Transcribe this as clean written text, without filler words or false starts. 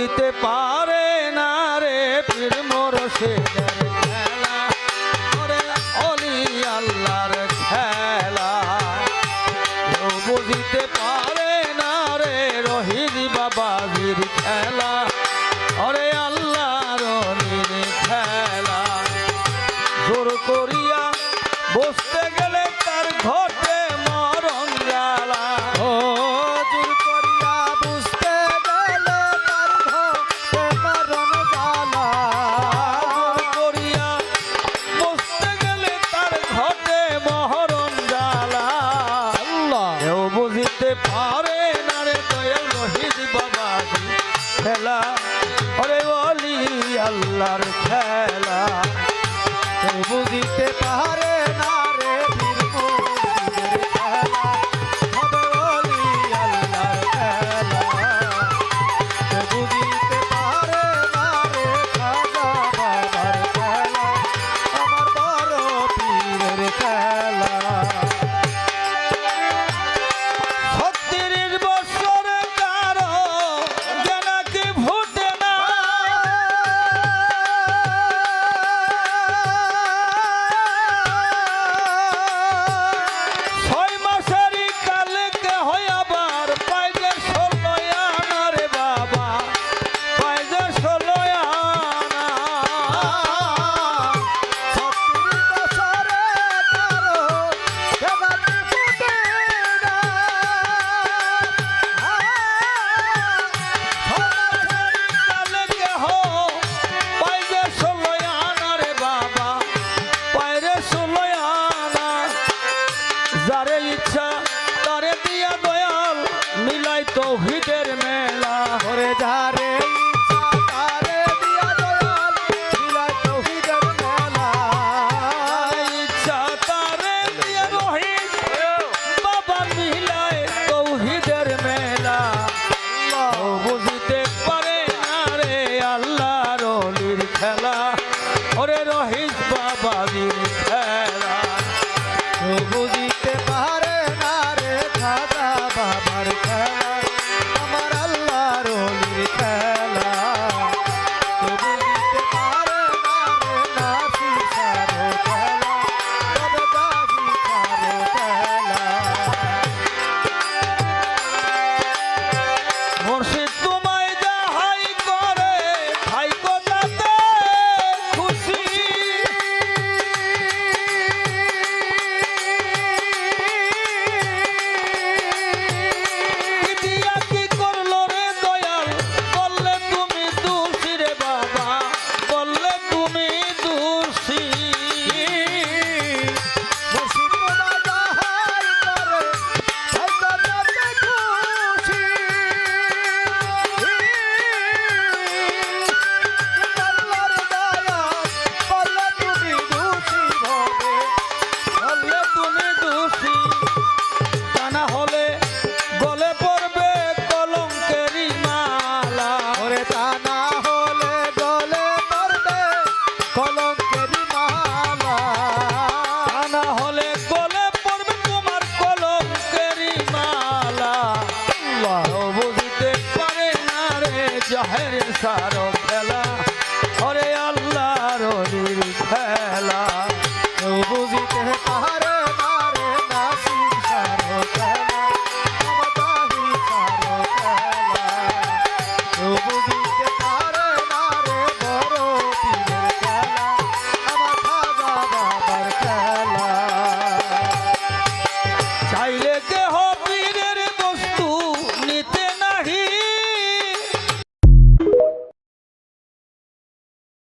বুঝিতে পারে না রে পীর মুর্শিদের খেলা ওরে অলি আল্লাহর খেলা কেউ বুঝিতে পারে না রে রহিজ বাবাজির খেলা ওরে আল্লাহর অলির খেলা জোর করিয়া বসতে গেলে তার ঘটে মরণ জ্বালা ও জোর করিয়া বুঝতে গেলে তার ঘটে মরণ জ্বালা জোর করিয়া বসতে গেলে তার ঘটে মরণ জ্বালা আল্লাহ কেউ বুঝিতে পারে না রে দয়াল রহিজ বাবাজি খেলা ওরে অলি আল্লাহর খেলা কেউ বুঝিতে পারে না রে পীর মুর্শিদের খেলা হবে ওলি আল্লাহর খেলা কেউ বুঝিতে পারে না রে খাজা বাবার খেলা আমার বড় পীরের খেলা ৩৬ বছরে কারো জানাকি ফুটে না ছয় মাসেরই কালকে হয় আবার পায় যে ১৬ আনা রে বাবা পায় যে ১৬ আনা ৩৬ বছরে কারো জানাকি ফুটে না কালকে হো পায় যে ১৬ আনা রে বাবা পায় রে ১৬ আনা যারে ইচ্ছা তারে দিয়া দয়াল মিলাই তৌহিদের মেলা ওরে যারে ইচ্ছা তারে দিয়া দয়াল মিলাই তৌহিদের মেলা ইচ্ছা তারে দিয়া রহিম বাবা মিলাই তৌহিদের মেলা ও বুঝিতে পারে না রে আল্লাহর অলির খেলা ওরে রহিস বাবাজির খেলা কেউ বুঝিতে পারে না রে খাজা বাবার খেলা আমার আল্লাহর ওলির খেলা কেউ বুঝিতে পারে না রে নাফিসার খেলা তবে গাজীকার খেলা মুর্শিদ তোমায় যাহাই করে থাইকো তাতে খুশি কি দিয়া কি করলো রে দয়াল বললে তুমি দোষী রে বাবা বললে তুমি দোষী মুর্শিদ তোমায় যাহাই করে থাইকো তাতে খুশি আল্লাহর দয়া বললে তুমি দোষী হবে বললে তুমি দোষী তা না হলে গলে পড়বে কলঙ্কেরই মালা ওরে তা না হলে গলে পড়বে কলঙ্কেরই মালা তা না হলে গলে পড়বে তোমার কলঙ্কেরই মালা আল্লাহ বুঝিতে পারে না রে জাহের সার খেলা